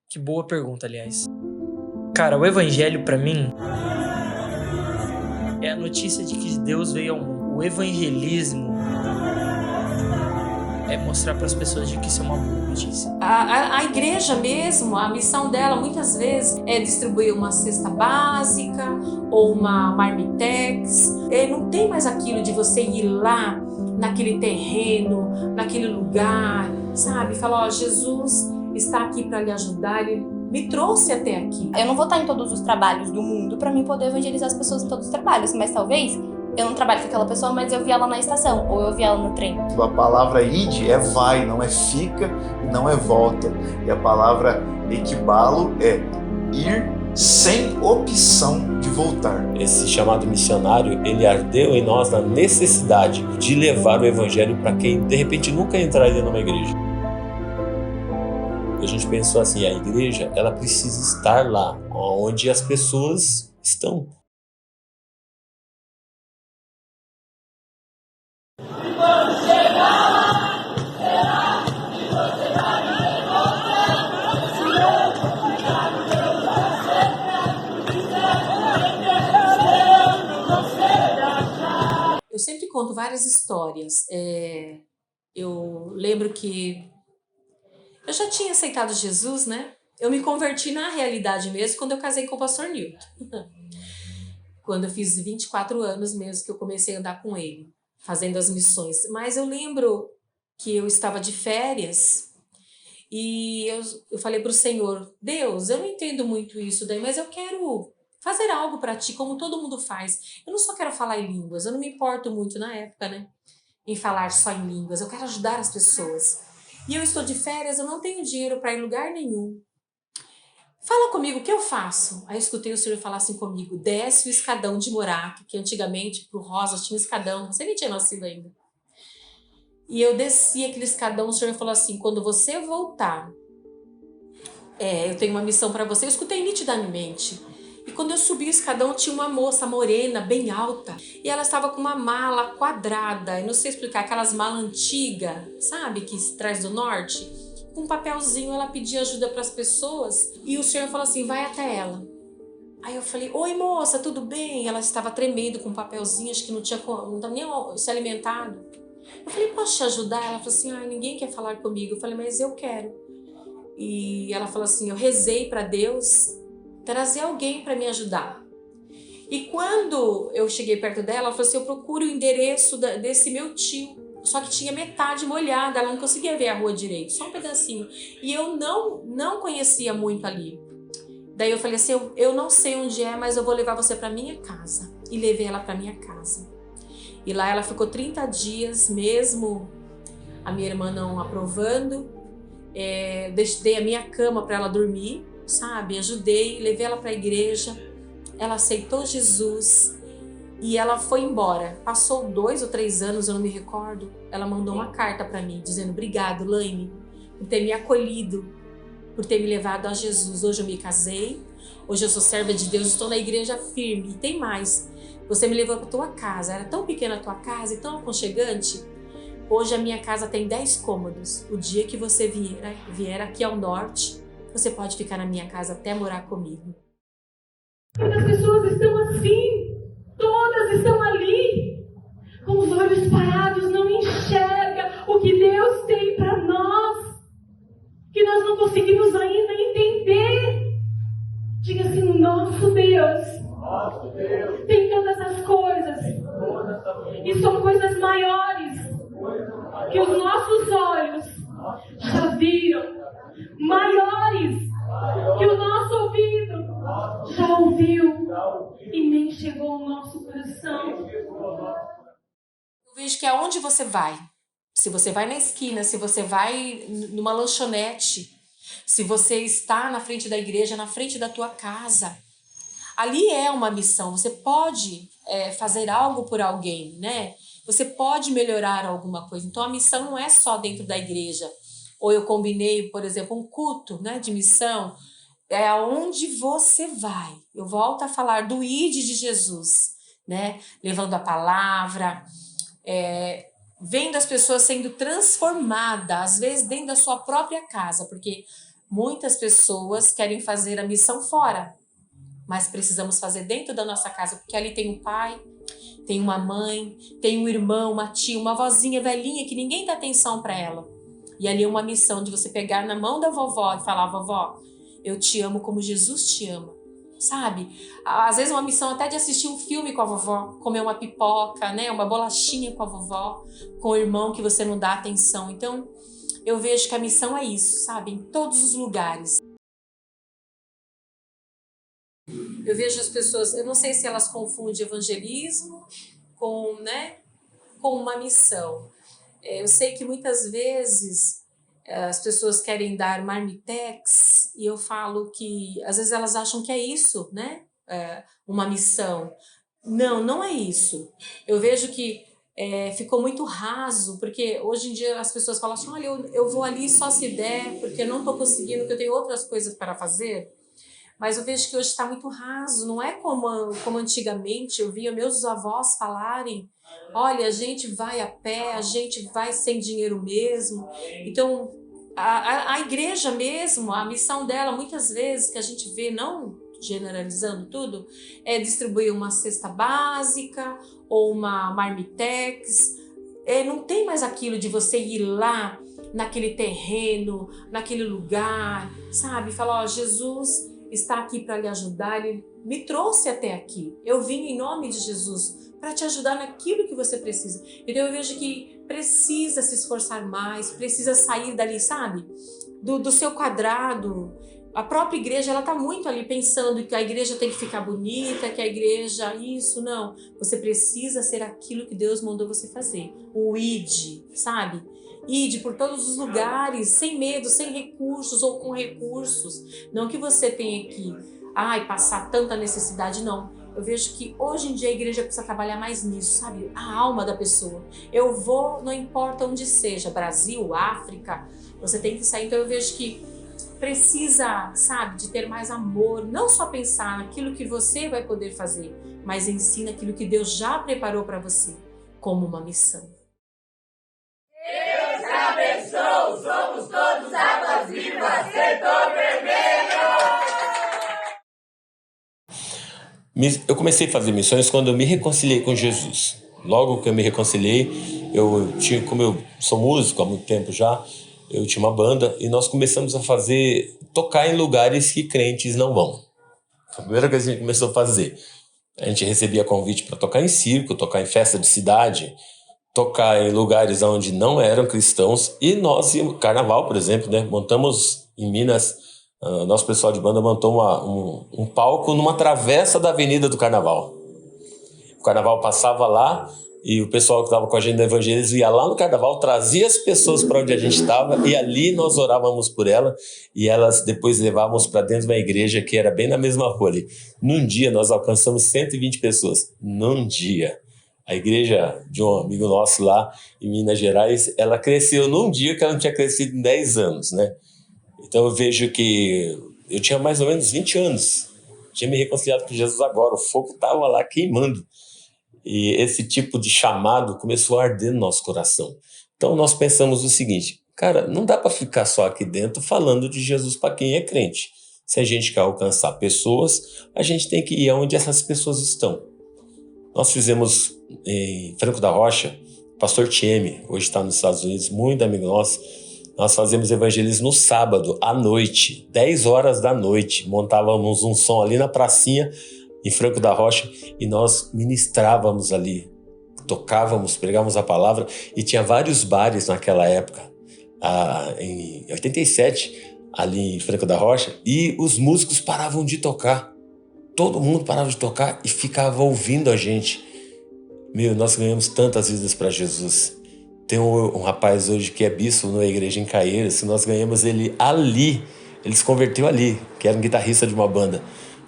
Que boa pergunta, aliás. Cara, o evangelho pra mim é a notícia de que Deus veio ao mundo. O evangelismo é mostrar para as pessoas de que isso é uma boa notícia. A igreja mesmo, a missão dela muitas vezes é distribuir uma cesta básica ou uma marmitex. Não tem mais aquilo de você ir lá naquele terreno, naquele lugar, sabe? Falar, ó, Jesus está aqui para lhe ajudar, ele me trouxe até aqui. Eu não vou estar em todos os trabalhos do mundo para mim poder evangelizar as pessoas em todos os trabalhos, mas talvez eu não trabalho com aquela pessoa, mas eu vi ela na estação, ou eu vi ela no trem. A palavra ide é vai, não é fica e não é volta. E a palavra equibalo é ir sem opção de voltar. Esse chamado missionário, ele ardeu em nós na necessidade de levar o evangelho para quem de repente nunca entraria numa igreja. A gente pensou assim, a igreja, ela precisa estar lá, onde as pessoas estão. Eu sempre conto várias histórias. Eu lembro que eu já tinha aceitado Jesus, né? Eu me converti na realidade mesmo quando eu casei com o pastor Newton. Quando eu fiz 24 anos mesmo que eu comecei a andar com ele, fazendo as missões. Mas eu lembro que eu estava de férias e eu falei para o Senhor, Deus, eu não entendo muito isso daí, mas eu quero fazer algo para ti, como todo mundo faz. Eu não só quero falar em línguas, eu não me importo muito na época, né? Em falar só em línguas, eu quero ajudar as pessoas. E eu estou de férias, eu não tenho dinheiro para ir em lugar nenhum. Fala comigo, o que eu faço? Aí eu escutei o Senhor falar assim comigo, desce o escadão de Morato, que antigamente pro Rosa tinha escadão, você nem tinha nascido ainda. E eu desci aquele escadão, o Senhor falou assim, quando você voltar, eu tenho uma missão para você. Eu escutei nitidamente. E quando eu subi o escadão, tinha uma moça morena, bem alta. E ela estava com uma mala quadrada. Eu não sei explicar, aquelas malas antigas, sabe? Que se traz do norte. Com um papelzinho, ela pedia ajuda para as pessoas. E o Senhor falou assim, vai até ela. Aí eu falei, oi moça, tudo bem? Ela estava tremendo com um papelzinho, acho que não tinha nem se alimentado. Eu falei, posso te ajudar? Ela falou assim, ninguém quer falar comigo. Eu falei, mas eu quero. E ela falou assim, eu rezei para Deus trazer alguém para me ajudar. E quando eu cheguei perto dela, ela falou assim, eu procuro o endereço desse meu tio. Só que tinha metade molhada, ela não conseguia ver a rua direito, só um pedacinho. E eu não conhecia muito ali. Daí eu falei assim, eu não sei onde é, mas eu vou levar você para minha casa. E levei ela para minha casa. E lá ela ficou 30 dias, mesmo a minha irmã não aprovando. Dei a minha cama para ela dormir, sabe? Ajudei, levei ela para a igreja. Ela aceitou Jesus e ela foi embora. Passou 2 ou 3 anos, eu não me recordo. Ela mandou uma carta para mim, dizendo, obrigado, Laine, por ter me acolhido, por ter me levado a Jesus. Hoje eu me casei, hoje eu sou serva de Deus, estou na igreja firme. E tem mais, você me levou para tua casa, era tão pequena a tua casa e tão aconchegante. Hoje a minha casa tem 10 cômodos. O dia que você vier aqui ao norte, você pode ficar na minha casa até morar comigo. As pessoas estão assim, todas estão ali, com os olhos parados, não enxerga o que Deus tem para nós, que nós não conseguimos ainda entender. Diga assim, nosso Deus tem todas as coisas, e são coisas maiores que os nossos olhos já viram, maiores que o nosso ouvido já ouviu e nem chegou ao nosso coração. Eu vejo que aonde você vai, se você vai na esquina, se você vai numa lanchonete, se você está na frente da igreja, na frente da tua casa, ali é uma missão. Você pode fazer algo por alguém, né? Você pode melhorar alguma coisa. Então a missão não é só dentro da igreja. Ou eu combinei, por exemplo, um culto, né, de missão. É aonde você vai. Eu volto a falar do ID de Jesus, né? Levando a palavra, vendo as pessoas sendo transformadas, às vezes dentro da sua própria casa, porque Muitas pessoas querem fazer a missão fora, mas precisamos fazer dentro da nossa casa, porque ali tem um pai, tem uma mãe, tem um irmão, uma tia, uma vozinha velhinha que ninguém dá atenção para ela. E ali é uma missão de você pegar na mão da vovó e falar: vovó, eu te amo como Jesus te ama, sabe? Às vezes uma missão até de assistir um filme com a vovó, comer uma pipoca, né? Uma bolachinha com a vovó, com o irmão que você não dá atenção. Então, eu vejo que a missão é isso, sabe? Em todos os lugares. Eu vejo as pessoas, eu não sei se elas confundem evangelismo com uma missão. Eu sei que muitas vezes as pessoas querem dar marmitex e eu falo que às vezes elas acham que é isso, né? Uma missão. Não, não é isso. Eu vejo que ficou muito raso, porque hoje em dia as pessoas falam assim: olha, eu vou ali só se der, porque eu não estou conseguindo, porque eu tenho outras coisas para fazer. Mas eu vejo que hoje está muito raso, não é como antigamente eu via meus avós falarem: olha, a gente vai a pé, a gente vai sem dinheiro mesmo. Então, a igreja mesmo, a missão dela, muitas vezes, que a gente vê, não generalizando tudo, é distribuir uma cesta básica ou uma marmitex. Não tem mais aquilo de você ir lá naquele terreno, naquele lugar, sabe? Falar: ó, Jesus está aqui para lhe ajudar, ele me trouxe até aqui. Eu vim em nome de Jesus para te ajudar naquilo que você precisa. Então eu vejo que precisa se esforçar mais, precisa sair dali, sabe? Do seu quadrado. A própria igreja, ela está muito ali pensando que a igreja tem que ficar bonita, que a igreja isso, não. Você precisa ser aquilo que Deus mandou você fazer. O id, sabe? Ide por todos os lugares, sem medo, sem recursos ou com recursos. Não que você tenha que passar tanta necessidade, não. Eu vejo que hoje em dia a igreja precisa trabalhar mais nisso, sabe? A alma da pessoa. Eu vou, não importa onde seja, Brasil, África, você tem que sair. Então eu vejo que precisa, sabe, de ter mais amor. Não só pensar naquilo que você vai poder fazer, mas ensina aquilo que Deus já preparou para você, como uma missão. Deus abençoe, somos todos águas vivas, setor vermelho! Eu comecei a fazer missões quando eu me reconciliei com Jesus. Logo que eu me reconciliei, como eu sou músico há muito tempo já, eu tinha uma banda e nós começamos a tocar em lugares que crentes não vão. A primeira coisa que a gente começou a fazer, a gente recebia convite para tocar em circo, tocar em festa de cidade, tocar em lugares onde não eram cristãos, e nós, carnaval, por exemplo, né, montamos em Minas, nosso pessoal de banda montou um palco numa travessa da Avenida do Carnaval. O carnaval passava lá e o pessoal que estava com a gente no evangelismo ia lá no carnaval, trazia as pessoas para onde a gente estava e ali nós orávamos por ela e elas depois levávamos para dentro de uma igreja que era bem na mesma rua ali. Num dia nós alcançamos 120 pessoas. Num dia. A igreja de um amigo nosso lá em Minas Gerais, ela cresceu num dia que ela não tinha crescido em 10 anos, né? Então eu vejo que eu tinha mais ou menos 20 anos. Tinha me reconciliado com Jesus agora, o fogo estava lá queimando. E esse tipo de chamado começou a arder no nosso coração. Então nós pensamos o seguinte: cara, não dá para ficar só aqui dentro falando de Jesus para quem é crente. Se a gente quer alcançar pessoas, a gente tem que ir aonde essas pessoas estão. Nós fizemos em Franco da Rocha, pastor Tieme, hoje está nos Estados Unidos, muito amigo nosso. Nós fazemos evangelismo no sábado, à noite, 10 horas da noite. Montávamos um som ali na pracinha, em Franco da Rocha, e nós ministrávamos ali, tocávamos, pregávamos a palavra, e tinha vários bares naquela época, em 87, ali em Franco da Rocha, e os músicos paravam de tocar. Todo mundo parava de tocar e ficava ouvindo a gente. Nós ganhamos tantas vidas para Jesus. Tem um rapaz hoje que é bispo na igreja em Caieiras, nós ganhamos ele ali, ele se converteu ali, que era um guitarrista de uma banda.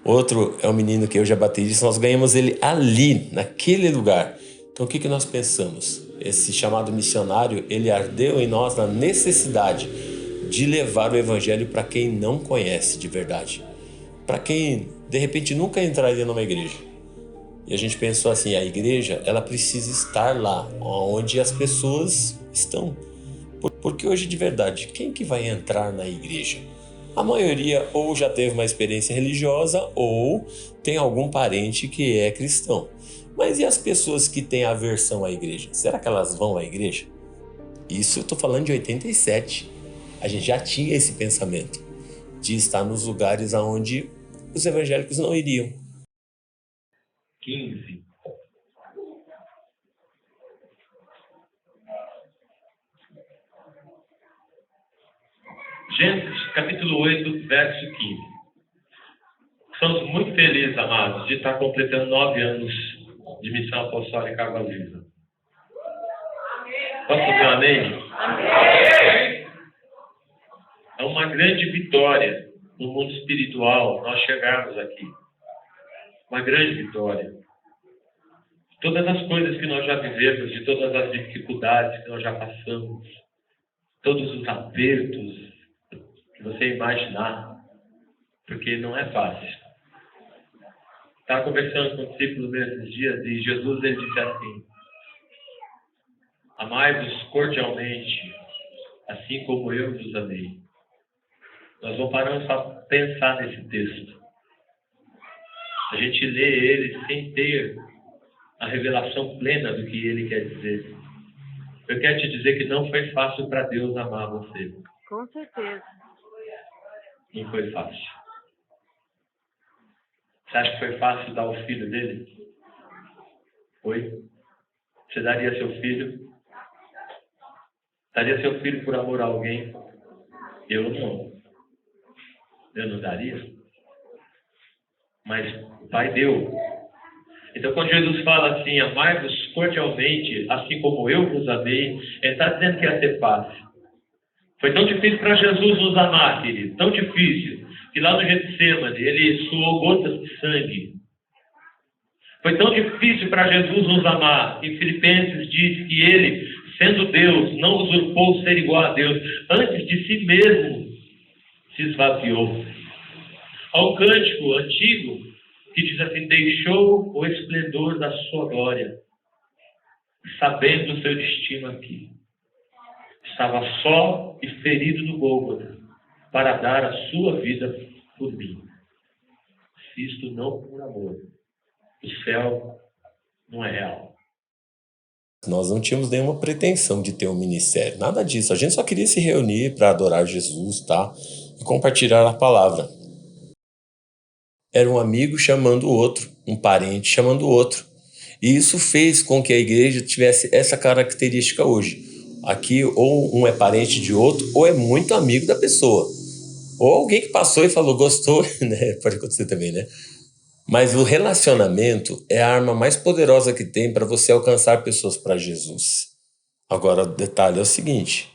Outro é um menino que hoje é baterista, nós ganhamos ele ali, naquele lugar. Então o que nós pensamos? Esse chamado missionário, ele ardeu em nós na necessidade de levar o evangelho para quem não conhece de verdade. Para quem, de repente, nunca entraria numa igreja. E a gente pensou assim, a igreja, ela precisa estar lá, onde as pessoas estão. Porque hoje, de verdade, quem que vai entrar na igreja? A maioria ou já teve uma experiência religiosa ou tem algum parente que é cristão. Mas e as pessoas que têm aversão à igreja? Será que elas vão à igreja? Isso eu estou falando de 87. A gente já tinha esse pensamento de estar nos lugares onde os evangélicos não iriam. 15. Gênesis, capítulo 8, verso 15. Somos muito felizes, amados, de estar completando 9 anos de missão apostólica Água Viva. Posso dizer um amém? Amém! É uma grande vitória no mundo espiritual nós chegarmos aqui. Uma grande vitória. Todas as coisas que nós já vivemos, de todas as dificuldades que nós já passamos, todos os apertos que você imaginar, porque não é fácil. Estava conversando com um discípulo nesses dias e Jesus ele disse assim: amai-vos cordialmente, assim como eu vos amei. Nós não paramos para pensar nesse texto. A gente lê ele sem ter a revelação plena do que ele quer dizer. Eu quero te dizer que não foi fácil para Deus amar você. Com certeza. Não foi fácil. Você acha que foi fácil dar o filho dele? Foi? Você daria seu filho? Daria seu filho por amor a alguém? Eu não. Eu não daria. Mas o Pai deu. Então, quando Jesus fala assim, amai-vos cordialmente, assim como eu vos amei, ele está dizendo que ia ser fácil. Foi tão difícil para Jesus nos amar, querido, tão difícil, que lá no Getsemane ele suou gotas de sangue. Foi tão difícil para Jesus nos amar, que Filipenses diz que ele, sendo Deus, não usurpou ser igual a Deus, antes de si mesmo se esvaziou. Há um cântico antigo que diz assim: deixou o esplendor da sua glória, sabendo o seu destino aqui. Estava só e ferido no Gólgota para dar a sua vida por mim. Se isto não por amor, o céu não é real. Nós não tínhamos nenhuma pretensão de ter um ministério, nada disso. A gente só queria se reunir para adorar Jesus, tá? E compartilhar a palavra. Era um amigo chamando o outro, um parente chamando o outro. E isso fez com que a igreja tivesse essa característica hoje. Aqui ou um é parente de outro, ou é muito amigo da pessoa. Ou alguém que passou e falou, gostou, né? Pode acontecer também, né? Mas o relacionamento é a arma mais poderosa que tem para você alcançar pessoas para Jesus. Agora, o detalhe é o seguinte.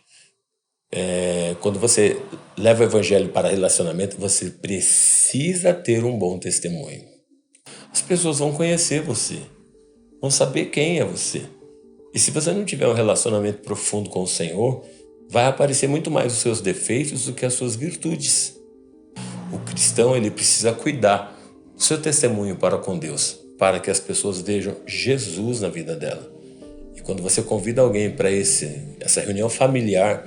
Quando você leva o evangelho para relacionamento, você precisa ter um bom testemunho. As pessoas vão conhecer você, vão saber quem é você. E se você não tiver um relacionamento profundo com o Senhor, vai aparecer muito mais os seus defeitos do que as suas virtudes. O cristão, ele precisa cuidar do seu testemunho para com Deus, para que as pessoas vejam Jesus na vida dela. E quando você convida alguém para essa reunião familiar,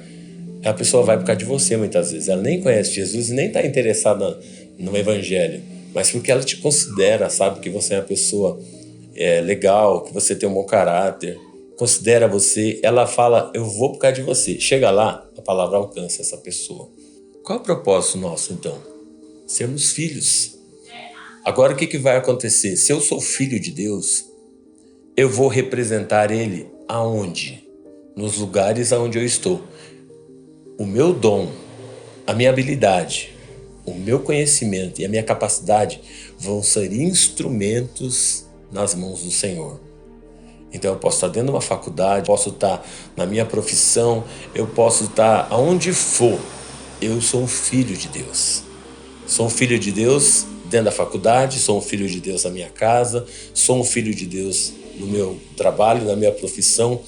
a pessoa vai por causa de você muitas vezes. Ela nem conhece Jesus e nem está interessada no evangelho, mas porque ela te considera, sabe que você é uma pessoa legal, que você tem um bom caráter, considera você, ela fala, eu vou por causa de você. Chega lá, a palavra alcança essa pessoa. Qual é o propósito nosso, então? Sermos filhos. Agora, o que vai acontecer? Se eu sou filho de Deus, eu vou representar Ele aonde? Nos lugares aonde eu estou. O meu dom, a minha habilidade, o meu conhecimento e a minha capacidade vão ser instrumentos nas mãos do Senhor. Então eu posso estar dentro de uma faculdade, posso estar na minha profissão, eu posso estar aonde for. Eu sou um filho de Deus. Sou um filho de Deus dentro da faculdade, sou um filho de Deus na minha casa, sou um filho de Deus no meu trabalho, na minha profissão.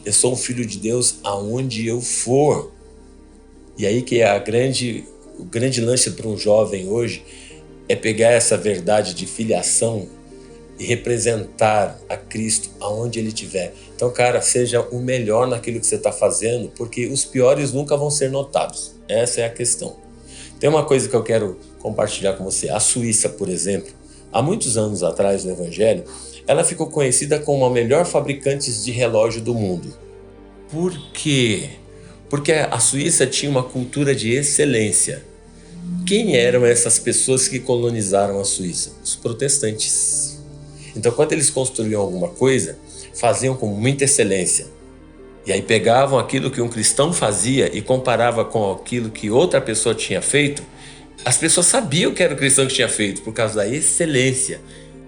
Eu sou um filho de Deus aonde eu for. E aí que é o grande lance para um jovem hoje é pegar essa verdade de filiação e representar a Cristo aonde Ele estiver. Então, cara, seja o melhor naquilo que você está fazendo, porque os piores nunca vão ser notados. Essa é a questão. Tem uma coisa que eu quero compartilhar com você. A Suíça, por exemplo, há muitos anos atrás no Evangelho, ela ficou conhecida como a melhor fabricante de relógio do mundo. Por quê? Porque a Suíça tinha uma cultura de excelência. Quem eram essas pessoas que colonizaram a Suíça? Os protestantes. Então, quando eles construíam alguma coisa, faziam com muita excelência. E aí pegavam aquilo que um cristão fazia e comparava com aquilo que outra pessoa tinha feito. As pessoas sabiam que era o cristão que tinha feito por causa da excelência.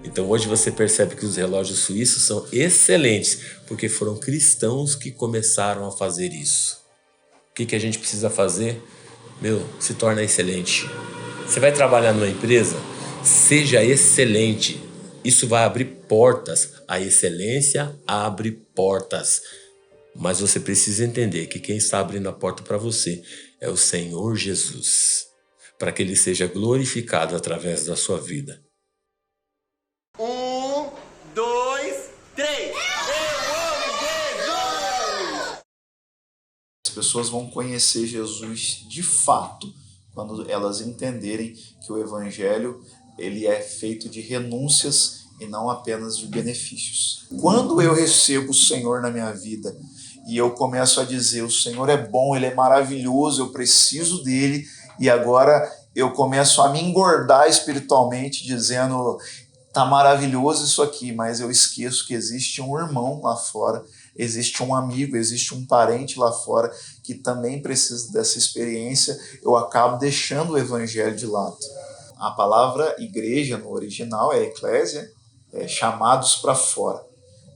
Então hoje você percebe que os relógios suíços são excelentes porque foram cristãos que começaram a fazer isso. O que a gente precisa fazer? Se torna excelente. Você vai trabalhar numa empresa? Seja excelente. Isso vai abrir portas. A excelência abre portas. Mas você precisa entender que quem está abrindo a porta para você é o Senhor Jesus, para que Ele seja glorificado através da sua vida. 1, 2, 3. Eu amo Jesus! As pessoas vão conhecer Jesus de fato quando elas entenderem que o Evangelho ele é feito de renúncias e não apenas de benefícios. Quando eu recebo o Senhor na minha vida e eu começo a dizer, o Senhor é bom, Ele é maravilhoso, eu preciso dEle, e agora eu começo a me engordar espiritualmente, dizendo, tá maravilhoso isso aqui, mas eu esqueço que existe um irmão lá fora, existe um amigo, existe um parente lá fora que também precisa dessa experiência, eu acabo deixando o Evangelho de lado. A palavra igreja no original é eclésia, chamados para fora.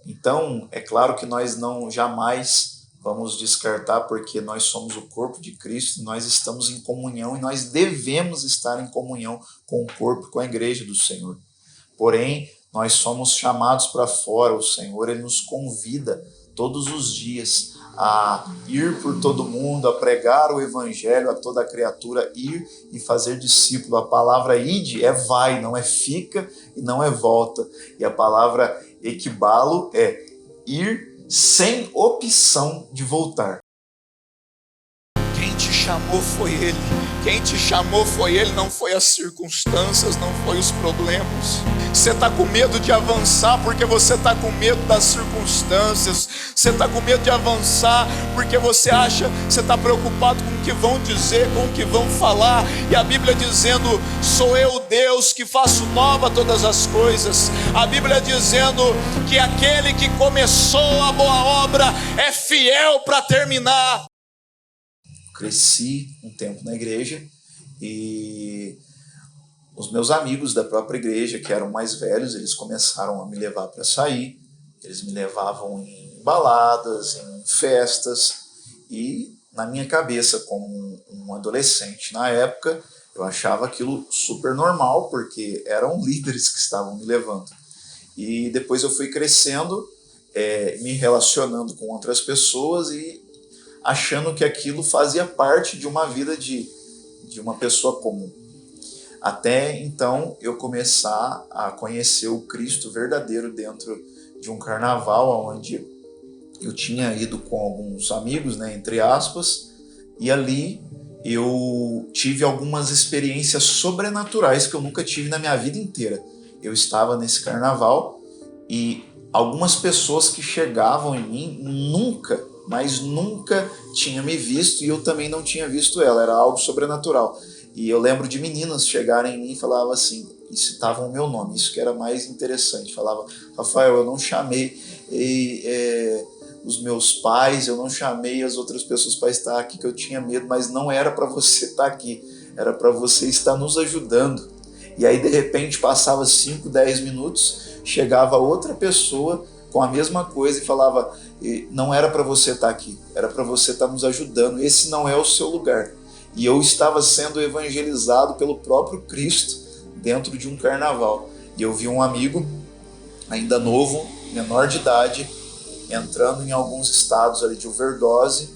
Então, é claro que nós não jamais vamos descartar, porque nós somos o corpo de Cristo, nós estamos em comunhão e nós devemos estar em comunhão com o corpo, com a igreja do Senhor. Porém, nós somos chamados para fora, o Senhor ele nos convida todos os dias a ir por todo mundo, a pregar o Evangelho a toda criatura, ir e fazer discípulo. A palavra ide é vai, não é fica e não é volta. E a palavra equibalo é ir sem opção de voltar. Quem te chamou foi Ele. Quem te chamou foi Ele, não foi as circunstâncias, não foi os problemas. Você está com medo de avançar porque você está com medo das circunstâncias. Você está com medo de avançar porque você acha, você está preocupado com o que vão dizer, com o que vão falar. E a Bíblia dizendo, sou eu Deus que faço nova todas as coisas. A Bíblia dizendo que aquele que começou a boa obra é fiel para terminar. Cresci um tempo na igreja e os meus amigos da própria igreja, que eram mais velhos, eles começaram a me levar para sair, eles me levavam em baladas, em festas, e na minha cabeça, como um adolescente na época, eu achava aquilo super normal, porque eram líderes que estavam me levando. E depois eu fui crescendo, me relacionando com outras pessoas e achando que aquilo fazia parte de uma vida de uma pessoa comum. Até então eu começar a conhecer o Cristo verdadeiro dentro de um carnaval, onde eu tinha ido com alguns amigos, né, entre aspas, e ali eu tive algumas experiências sobrenaturais que eu nunca tive na minha vida inteira. Eu estava nesse carnaval e algumas pessoas que chegavam em mim nunca tinha me visto, e eu também não tinha visto ela, era algo sobrenatural. E eu lembro de meninas chegarem em mim e falavam assim, e citavam o meu nome, isso que era mais interessante, falava, Rafael, eu não chamei os meus pais, eu não chamei as outras pessoas para estar aqui, que eu tinha medo, mas não era para você estar aqui, era para você estar nos ajudando. E aí de repente passava 5, 10 minutos, chegava outra pessoa com a mesma coisa e falava, não era para você estar aqui, era para você estar nos ajudando, esse não é o seu lugar. E eu estava sendo evangelizado pelo próprio Cristo dentro de um carnaval. E eu vi um amigo, ainda novo, menor de idade, entrando em alguns estados ali de overdose,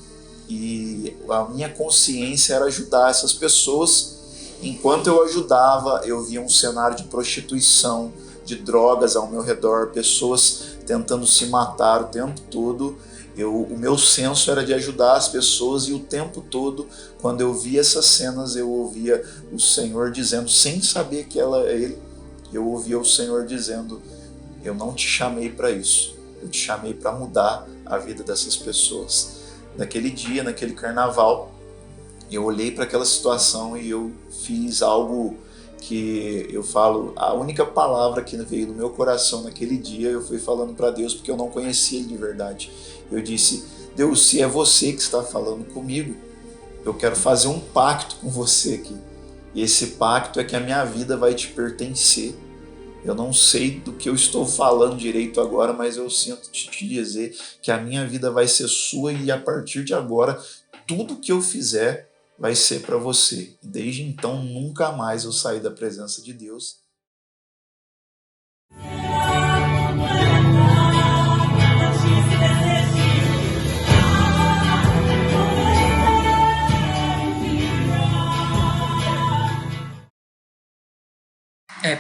e a minha consciência era ajudar essas pessoas. Enquanto eu ajudava, eu via um cenário de prostituição, de drogas ao meu redor, pessoas tentando se matar o tempo todo, O meu senso era de ajudar as pessoas, e o tempo todo, quando eu via essas cenas, eu ouvia o Senhor dizendo, sem saber que ele, eu ouvia o Senhor dizendo, eu não te chamei para isso, eu te chamei para mudar a vida dessas pessoas. Naquele dia, naquele carnaval, eu olhei para aquela situação e eu fiz algo que eu falo, a única palavra que veio do meu coração naquele dia, eu fui falando para Deus, porque eu não conhecia Ele de verdade. Eu disse, Deus, se é você que está falando comigo, eu quero fazer um pacto com você aqui. E esse pacto é que a minha vida vai te pertencer. Eu não sei do que eu estou falando direito agora, mas eu sinto te dizer que a minha vida vai ser sua, e a partir de agora, tudo que eu fizer vai ser para você. E desde então, nunca mais eu saí da presença de Deus.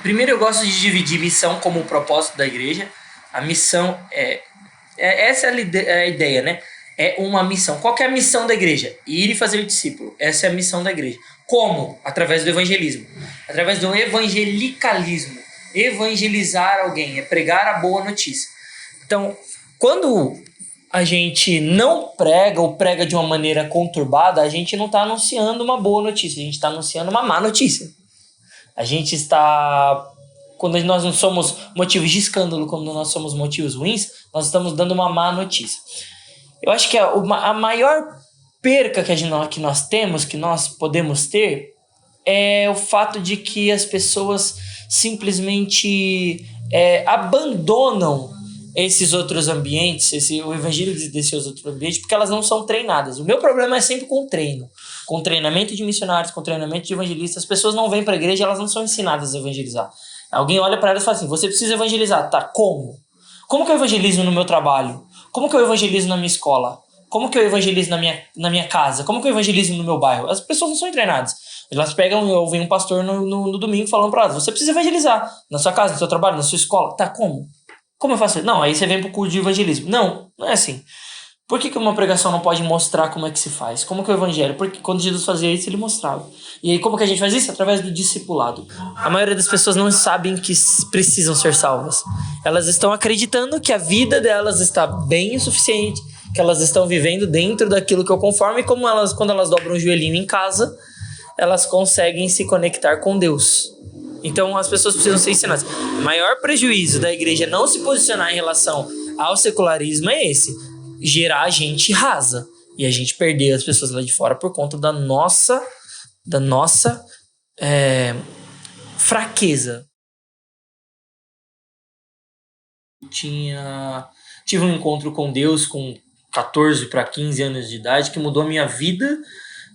Primeiro, eu gosto de dividir missão como o propósito da igreja. A missão essa é a ideia, né? É uma missão. Qual que é a missão da igreja? Ir e fazer discípulo. Essa é a missão da igreja. Como? Através do evangelismo. Através do evangelicalismo. Evangelizar alguém. É pregar a boa notícia. Então, quando a gente não prega ou prega de uma maneira conturbada, a gente não está anunciando uma boa notícia. A gente está anunciando uma má notícia. A gente está... Quando nós não somos motivos de escândalo, quando nós somos motivos ruins, nós estamos dando uma má notícia. Eu acho que a maior perca que nós temos, que nós podemos ter, é o fato de que as pessoas simplesmente abandonam esses outros ambientes, o evangelho desses outros ambientes, porque elas não são treinadas. O meu problema é sempre com treino. Com treinamento de missionários, com treinamento de evangelistas. As pessoas não vêm para a igreja, elas não são ensinadas a evangelizar. Alguém olha para elas e fala assim, você precisa evangelizar. Tá, como? Como que eu evangelizo no meu trabalho? Como que eu evangelizo na minha escola? Como que eu evangelizo na minha casa? Como que eu evangelizo no meu bairro? As pessoas não são treinadas. Elas pegam, ouvem um pastor no domingo falando para elas, você precisa evangelizar na sua casa, no seu trabalho, na sua escola. Tá, como? Como eu faço isso? Não, aí você vem pro curso de evangelismo. Não é assim. Por que uma pregação não pode mostrar como é que se faz? Como que o evangelho? Porque quando Jesus fazia isso, ele mostrava. E aí como que a gente faz isso? Através do discipulado. A maioria das pessoas não sabem que precisam ser salvas. Elas estão acreditando que a vida delas está bem o suficiente, que elas estão vivendo dentro daquilo que eu conformo, e quando elas dobram o joelhinho em casa, elas conseguem se conectar com Deus. Então as pessoas precisam ser ensinadas. O maior prejuízo da igreja não se posicionar em relação ao secularismo é esse: gerar gente rasa e a gente perder as pessoas lá de fora por conta da nossa fraqueza. Tive um encontro com Deus com 14 para 15 anos de idade que mudou a minha vida,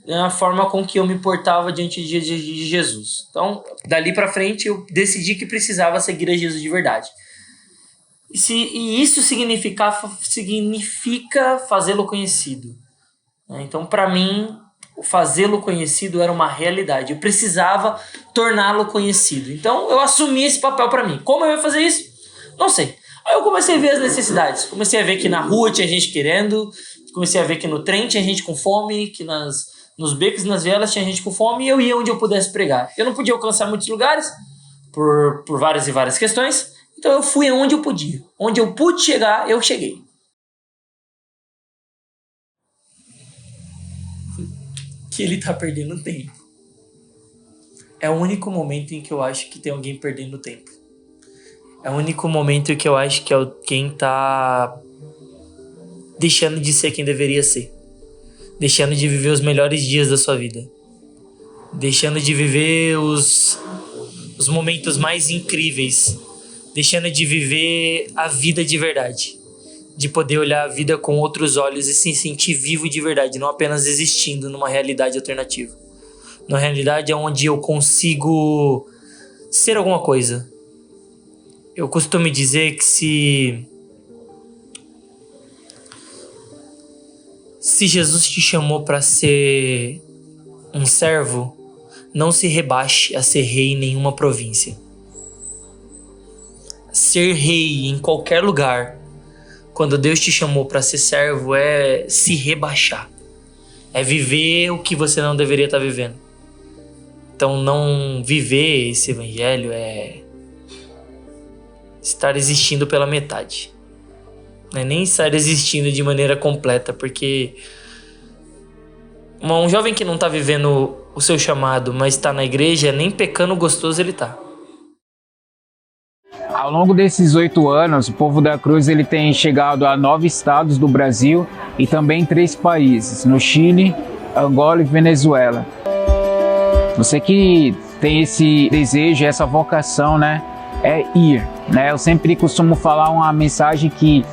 a forma com que eu me portava diante de Jesus. Então, dali para frente, eu decidi que precisava seguir a Jesus de verdade. E isso significa fazê-lo conhecido. Então, para mim, o fazê-lo conhecido era uma realidade. Eu precisava torná-lo conhecido. Então, eu assumi esse papel para mim. Como eu ia fazer isso? Não sei. Aí eu comecei a ver as necessidades. Comecei a ver que na rua tinha gente querendo. Comecei a ver que no trem tinha gente com fome. Que nos becos e nas vielas tinha gente com fome. E eu ia onde eu pudesse pregar. Eu não podia alcançar muitos lugares por várias e várias questões. Então eu fui onde eu podia. Onde eu pude chegar, eu cheguei. Que ele tá perdendo tempo. É o único momento em que eu acho que tem alguém perdendo tempo. É o único momento em que eu acho que alguém tá deixando de ser quem deveria ser. Deixando de viver os melhores dias da sua vida. Deixando de viver os momentos mais incríveis. Deixando de viver a vida de verdade. De poder olhar a vida com outros olhos e se sentir vivo de verdade. Não apenas existindo numa realidade alternativa. Numa realidade onde eu consigo ser alguma coisa. Eu costumo dizer que se Jesus te chamou para ser um servo, não se rebaixe a ser rei em nenhuma província. Ser rei em qualquer lugar quando Deus te chamou para ser servo, é se rebaixar. É viver o que você não deveria estar vivendo. Então, não viver esse evangelho é estar existindo pela metade. Não é nem estar existindo de maneira completa, porque um jovem que não está vivendo o seu chamado, mas está na igreja, nem pecando gostoso ele está. Ao longo desses 8 anos, o Povo da Cruz ele tem chegado a 9 estados do Brasil e também 3 países, no Chile, Angola e Venezuela. Você que tem esse desejo, essa vocação, né, é ir, né? Eu sempre costumo falar uma mensagem que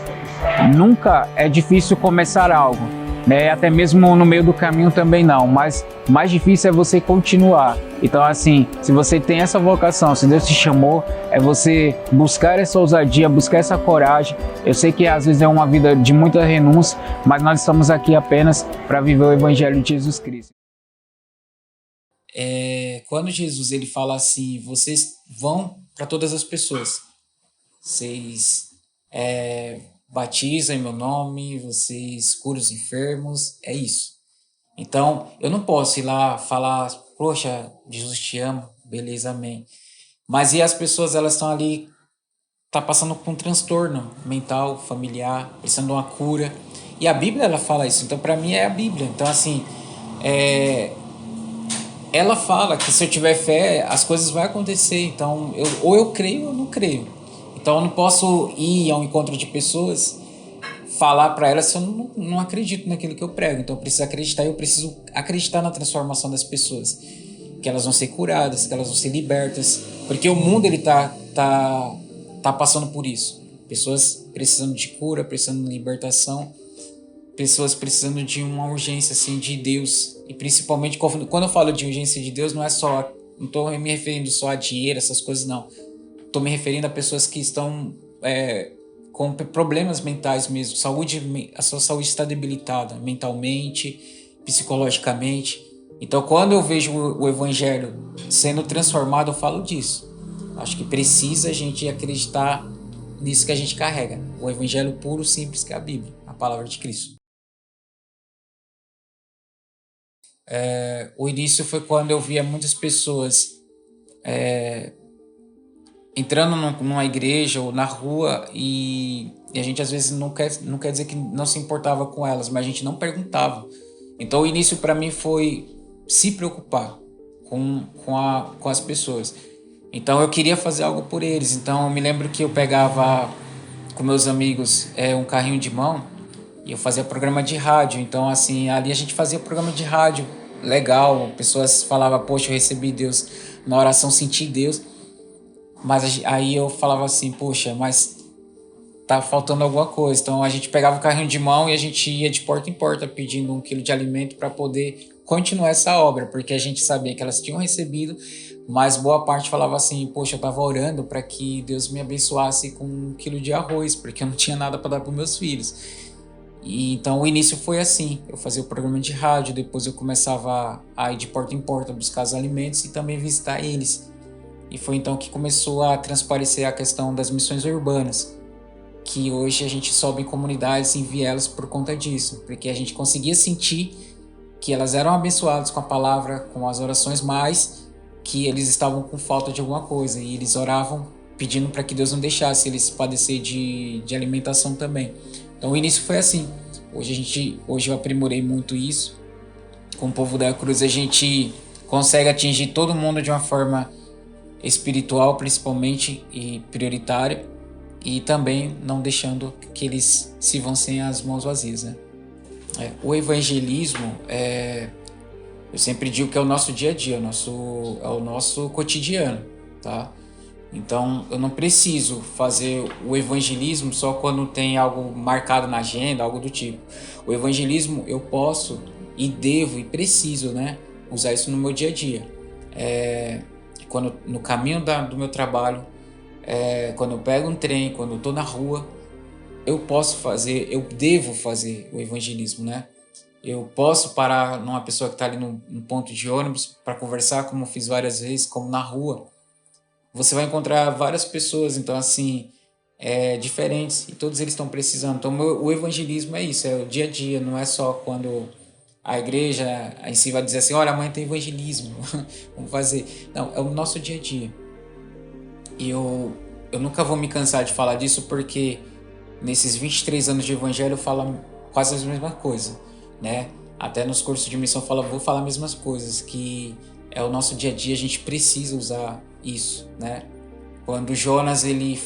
nunca é difícil começar algo, né? Até mesmo no meio do caminho também não, mas mais difícil é você continuar. Então assim, se você tem essa vocação, se Deus te chamou, é você buscar essa ousadia, buscar essa coragem. Eu sei que às vezes é uma vida de muita renúncia, mas nós estamos aqui apenas para viver o Evangelho de Jesus Cristo. Quando Jesus ele fala assim, vocês vão para todas as pessoas, vocês batizam em meu nome, vocês curam os enfermos, é isso. Então, eu não posso ir lá falar, poxa, Jesus te ama, beleza, amém. Mas e as pessoas, elas estão ali, tá passando por um transtorno mental, familiar, precisando de uma cura. E a Bíblia, ela fala isso, então para mim é a Bíblia. Então, assim, ela fala que se eu tiver fé, as coisas vão acontecer. Então, ou eu creio ou eu não creio. Então, eu não posso ir ao encontro de pessoas, falar para elas se eu não acredito naquilo que eu prego. Então, eu preciso acreditar e eu preciso acreditar na transformação das pessoas. Que elas vão ser curadas, que elas vão ser libertas. Porque o mundo, ele tá passando por isso. Pessoas precisando de cura, precisando de libertação. Pessoas precisando de uma urgência, assim, de Deus. E principalmente, quando eu falo de urgência de Deus, não estou me referindo só a dinheiro, essas coisas, não. Estou me referindo a pessoas que estão com problemas mentais mesmo. A sua saúde está debilitada mentalmente, psicologicamente. Então, quando eu vejo o Evangelho sendo transformado, eu falo disso. Acho que precisa a gente acreditar nisso que a gente carrega. O Evangelho puro, simples, que é a Bíblia, a palavra de Cristo. O início foi quando eu via muitas pessoas entrando numa igreja ou na rua e a gente às vezes não quer dizer que não se importava com elas, mas a gente não perguntava. Então o início para mim foi se preocupar com as pessoas. Então eu queria fazer algo por eles. Então eu me lembro que eu pegava com meus amigos um carrinho de mão e eu fazia programa de rádio. Então assim, ali a gente fazia programa de rádio legal, pessoas falavam, poxa, eu recebi Deus na oração, senti Deus. Mas aí eu falava assim, poxa, mas tá faltando alguma coisa. Então a gente pegava o carrinho de mão e a gente ia de porta em porta pedindo 1 quilo de alimento para poder continuar essa obra, porque a gente sabia que elas tinham recebido, mas boa parte falava assim, poxa, eu tava orando para que Deus me abençoasse com 1 quilo de arroz, porque eu não tinha nada para dar para meus filhos. E então o início foi assim, eu fazia o programa de rádio, depois eu começava a ir de porta em porta buscar os alimentos e também visitar eles. E foi então que começou a transparecer a questão das missões urbanas, que hoje a gente sobe em comunidades e envia elas por conta disso, porque a gente conseguia sentir que elas eram abençoadas com a palavra, com as orações, mas que eles estavam com falta de alguma coisa e eles oravam pedindo para que Deus não deixasse eles padecer de alimentação também. Então o início foi assim. Hoje eu aprimorei muito isso. Com o Povo da Cruz a gente consegue atingir todo mundo de uma forma espiritual, principalmente, e prioritária, e também não deixando que eles se vão sem as mãos vazias, né? O evangelismo, eu sempre digo que é o nosso dia a dia, é o nosso cotidiano, tá? Então, eu não preciso fazer o evangelismo só quando tem algo marcado na agenda, algo do tipo. O evangelismo eu posso e devo e preciso, né, usar isso no meu dia a dia. Quando no caminho do meu trabalho, quando eu pego um trem, quando eu estou na rua, eu devo fazer o evangelismo, né? Eu posso parar numa pessoa que está ali num ponto de ônibus para conversar, como eu fiz várias vezes, como na rua. Você vai encontrar várias pessoas, então assim, diferentes, e todos eles estão precisando. Então, o evangelismo é isso, é o dia a dia, não é só quando a igreja em si vai dizer assim, olha, amanhã tem evangelismo, vamos fazer. Não, é o nosso dia a dia. E eu nunca vou me cansar de falar disso, porque nesses 23 anos de evangelho eu falo quase as mesmas coisas, né? Até nos cursos de missão vou falar as mesmas coisas, que é o nosso dia a dia, a gente precisa usar isso, né? Quando Jonas ele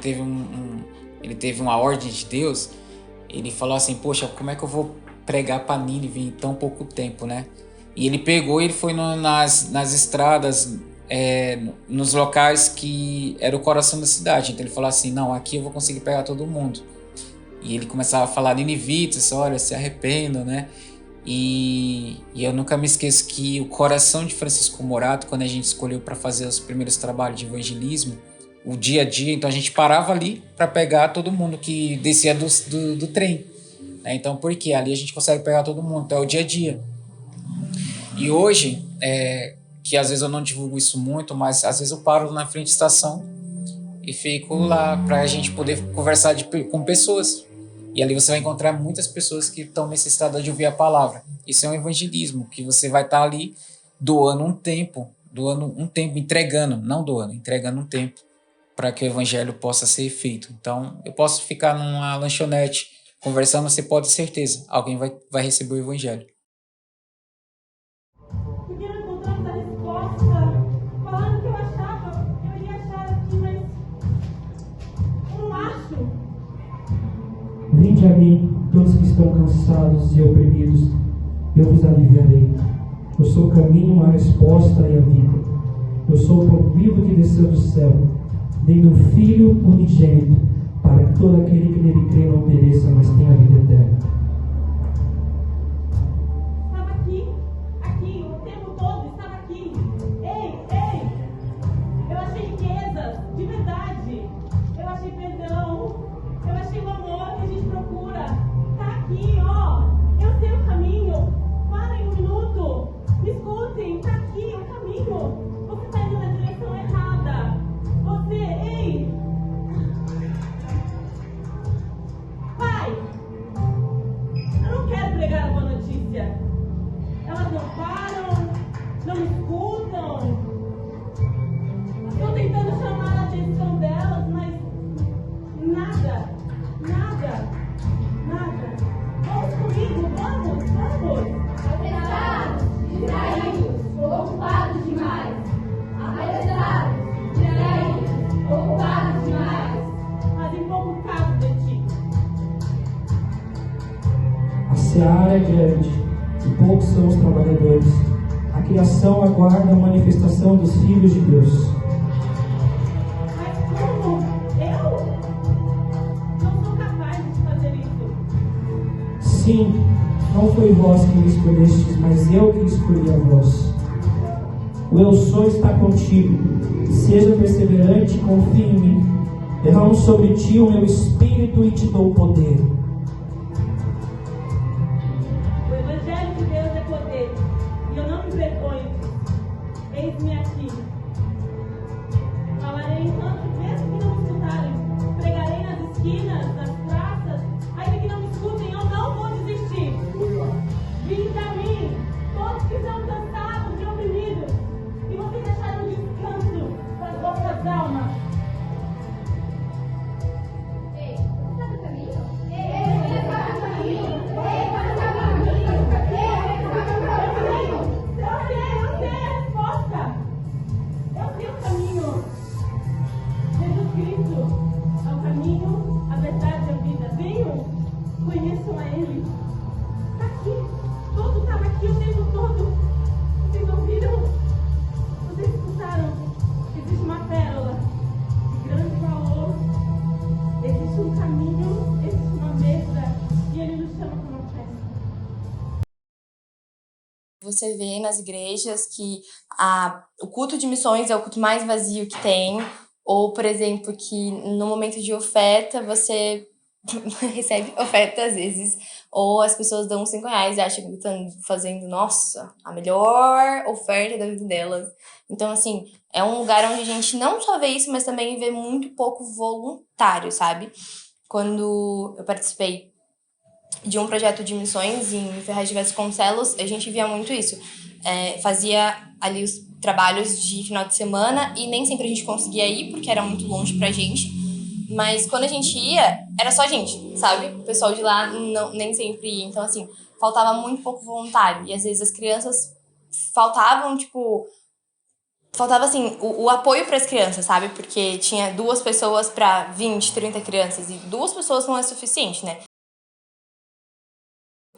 teve uma ordem de Deus, ele falou assim, poxa, como é que eu vou pregar para Nínive em tão pouco tempo, né? E ele pegou e ele foi nas estradas, nos locais que era o coração da cidade. Então ele falou assim, não, aqui eu vou conseguir pegar todo mundo. E ele começava a falar ninivitas, olha, se arrependam, né? E eu nunca me esqueço que o coração de Francisco Morato, quando a gente escolheu para fazer os primeiros trabalhos de evangelismo, o dia a dia, então a gente parava ali para pegar todo mundo que descia do trem, né? Então, por quê? Ali a gente consegue pegar todo mundo, então é o dia a dia. E hoje, que às vezes eu não divulgo isso muito, mas às vezes eu paro na frente da estação e fico lá para a gente poder conversar com pessoas. E ali você vai encontrar muitas pessoas que estão necessitadas de ouvir a palavra. Isso é um evangelismo, que você vai estar ali doando um tempo, entregando um tempo para que o evangelho possa ser feito. Então, eu posso ficar numa lanchonete conversando, você pode ter certeza, alguém vai receber o evangelho. Porque eu encontramos a resposta, falando que eu achava, eu iria achar aqui, mas eu não acho. Vinde a mim, todos que estão cansados e oprimidos, eu vos aliviarei. Eu sou o caminho, a resposta e a vida. Eu sou o pão vivo que desceu do céu, dei-me um Filho unigênito, para que todo aquele que nele crê não pereça, mas tenha a vida eterna. Estava aqui, o tempo todo estava aqui. Ei, eu achei riquezas, de verdade. Eu achei perdão, eu achei o amor que a gente procura. Tá aqui, ó. Eu sei o caminho. Parem um minuto. Me escutem, tá aqui o caminho. Você está indo na direção errada. Ei. Pai, eu não quero pregar a boa notícia. Elas não param, não me escutam. Estou tentando chamar a atenção delas, mas nada. Vamos comigo, vamos. Apressados, distraídos, ocupados demais. Apressados, distraídos, ocupados demais. Fazem pouco caso de ti. A seara é grande e poucos são os trabalhadores. A criação aguarda a manifestação dos filhos de Deus. Mas como? Eu? Não sou capaz de fazer isso. Sim, não foi vós que me escolhestes, mas eu que escolhi a vós. O eu sou está contigo. Seja perseverante e confie em mim. Derramo sobre ti o meu espírito e te dou poder. O Evangelho de Deus é poder, e eu não me vergonho. Eis-me aqui. Falarei enquanto, mesmo que não me escutarem. Pregarei nas esquinas, nas praças. Ainda que não me escutem, eu não vou desistir. Vinde a mim, todos que são cansados e oprimidos, e vocês acharam descanso para as vossas almas. Ei, você sabe o caminho? Você sabe o caminho? Eu sei a resposta. Eu sei o caminho. Jesus Cristo é o caminho, a verdade e a vida. Venham, conheçam a Ele. Está aqui. Todo estava aqui o tempo todo. Vocês ouviram? Vocês escutaram? Existe uma pérola de grande valor. Existe um caminho, existe uma mesa. E Ele nos chama para uma festa. Você vê nas igrejas que o culto de missões é o culto mais vazio que tem, ou, por exemplo, que no momento de oferta você recebe oferta às vezes, ou as pessoas dão R$5 e acham que estão fazendo, nossa, a melhor oferta da vida delas. Então, assim, é um lugar onde a gente não só vê isso, mas também vê muito pouco voluntário, sabe? Quando eu participei de um projeto de missões em Ferraz de Vasconcelos, a gente via muito isso. Fazia ali os trabalhos de final de semana e nem sempre a gente conseguia ir, porque era muito longe pra gente. Mas quando a gente ia, era só a gente, sabe? O pessoal de lá nem sempre ia. Então, assim, faltava muito pouco voluntário. E às vezes as crianças faltava, assim, o apoio para as crianças, sabe? Porque tinha 2 pessoas para 20, 30 crianças. E 2 pessoas não é suficiente, né?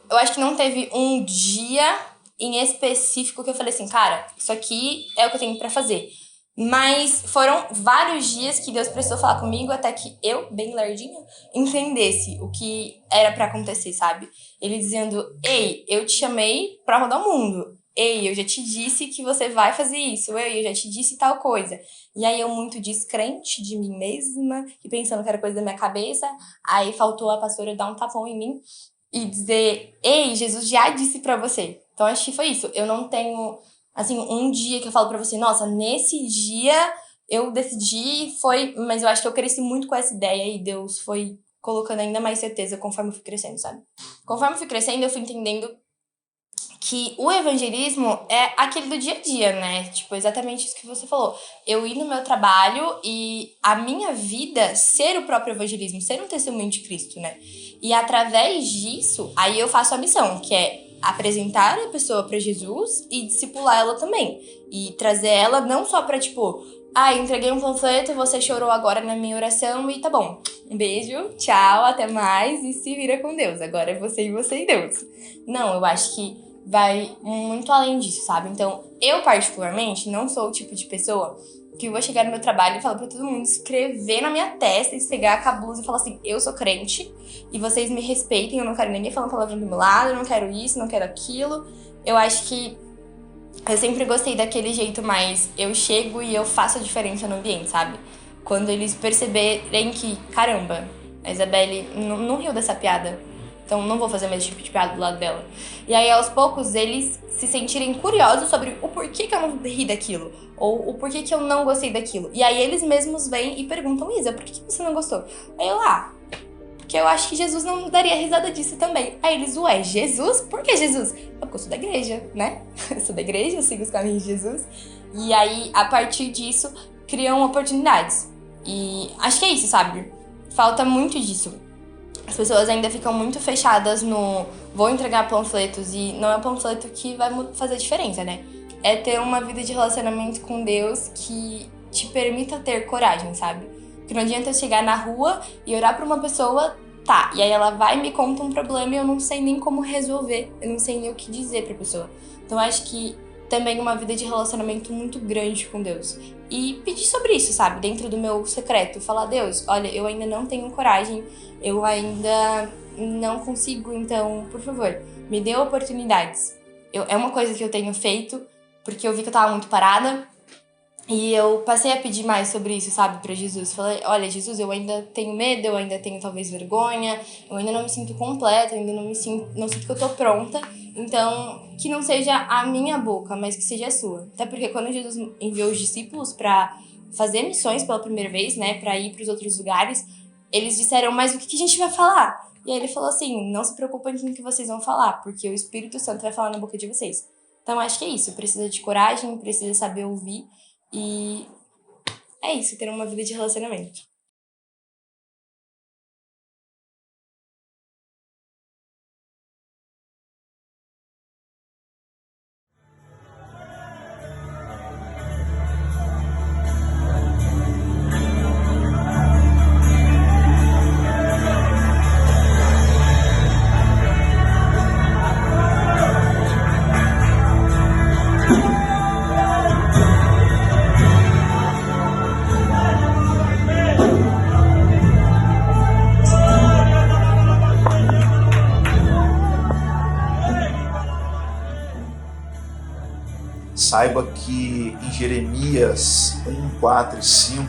Eu acho que não teve um dia em específico que eu falei assim, cara, isso aqui é o que eu tenho para fazer. Mas foram vários dias que Deus precisou falar comigo até que eu, bem lardinha, entendesse o que era pra acontecer, sabe? Ele dizendo, ei, eu te chamei pra rodar o mundo. Ei, eu já te disse que você vai fazer isso. Ei, eu já te disse tal coisa. E aí eu muito descrente de mim mesma e pensando que era coisa da minha cabeça. Aí faltou a pastora dar um tapão em mim e dizer, ei, Jesus já disse pra você. Então acho que foi isso. Eu não tenho... assim, um dia que eu falo pra você, nossa, nesse dia eu decidi, mas eu acho que eu cresci muito com essa ideia e Deus foi colocando ainda mais certeza conforme eu fui crescendo, sabe? Conforme eu fui crescendo, eu fui entendendo que o evangelismo é aquele do dia a dia, né? Tipo, exatamente isso que você falou. Eu ir no meu trabalho e a minha vida ser o próprio evangelismo, ser um testemunho de Cristo, né? E através disso, aí eu faço a missão, que é apresentar a pessoa para Jesus e discipular ela também. E trazer ela não só pra, tipo, entreguei um panfleto, você chorou agora na minha oração e tá bom. Um beijo, tchau, até mais e se vira com Deus. Agora é você e Deus. Não, eu acho que vai muito além disso, sabe? Então, eu particularmente não sou o tipo de pessoa que eu vou chegar no meu trabalho e falar pra todo mundo escrever na minha testa, esfregar com a blusa e falar assim, eu sou crente e vocês me respeitem, eu não quero ninguém falando palavrão do meu lado, eu não quero isso, não quero aquilo. Eu acho que eu sempre gostei daquele jeito mais eu chego e eu faço a diferença no ambiente, sabe? Quando eles perceberem que, caramba, a Isabelle não riu dessa piada, então não vou fazer mais esse tipo de piada do lado dela. E aí, aos poucos, eles se sentirem curiosos sobre o porquê que eu não ri daquilo, ou o porquê que eu não gostei daquilo. E aí eles mesmos vêm e perguntam, Isa, por que você não gostou? Aí eu, porque eu acho que Jesus não daria risada disso também. Aí eles, ué, Jesus? Por que Jesus? Porque eu sou da igreja, né? Eu sou da igreja, eu sigo os caminhos de Jesus. E aí, a partir disso, criam oportunidades. E acho que é isso, sabe? Falta muito disso. As pessoas ainda ficam muito fechadas no vou entregar panfletos e não é o panfleto que vai fazer diferença, né? É ter uma vida de relacionamento com Deus que te permita ter coragem, sabe? Porque não adianta eu chegar na rua e orar pra uma pessoa, e aí ela vai e me conta um problema e eu não sei nem como resolver, eu não sei nem o que dizer pra pessoa. Então eu acho que também uma vida de relacionamento muito grande com Deus. E pedir sobre isso, sabe? Dentro do meu secreto. Falar, Deus, olha, eu ainda não tenho coragem, eu ainda não consigo, então, por favor, me dê oportunidades. É uma coisa que eu tenho feito, porque eu vi que eu tava muito parada, e eu passei a pedir mais sobre isso, sabe, pra Jesus. Falei, olha, Jesus, eu ainda tenho medo, eu ainda tenho talvez vergonha, eu ainda não me sinto completa, eu ainda não sinto que eu tô pronta. Então, que não seja a minha boca, mas que seja a sua. Até porque quando Jesus enviou os discípulos pra fazer missões pela primeira vez, né, pra ir pros outros lugares, eles disseram, mas o que a gente vai falar? E aí ele falou assim, não se preocupem com o que vocês vão falar, porque o Espírito Santo vai falar na boca de vocês. Então, acho que é isso. Precisa de coragem, precisa saber ouvir. E é isso, ter uma vida de relacionamento. Saiba que em Jeremias 1, 4 e 5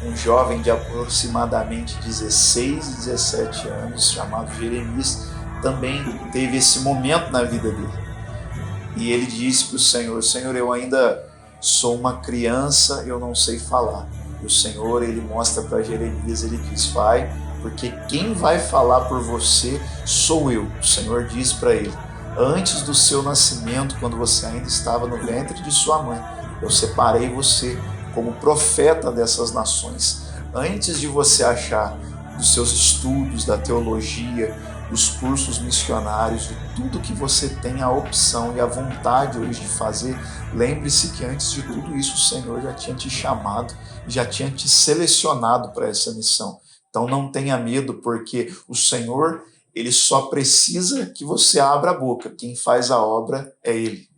um jovem de aproximadamente 16, 17 anos, chamado Jeremias, também teve esse momento na vida dele. E ele disse para o Senhor: Senhor, eu ainda sou uma criança, eu não sei falar. E o Senhor, ele mostra para Jeremias, ele diz: vai, porque quem vai falar por você sou eu. O Senhor diz para ele: antes do seu nascimento, quando você ainda estava no ventre de sua mãe, eu separei você como profeta dessas nações. Antes de você achar dos seus estudos, da teologia, dos cursos missionários, de tudo que você tem a opção e a vontade hoje de fazer, lembre-se que antes de tudo isso o Senhor já tinha te chamado, já tinha te selecionado para essa missão. Então não tenha medo, porque o Senhor, ele só precisa que você abra a boca. Quem faz a obra é Ele.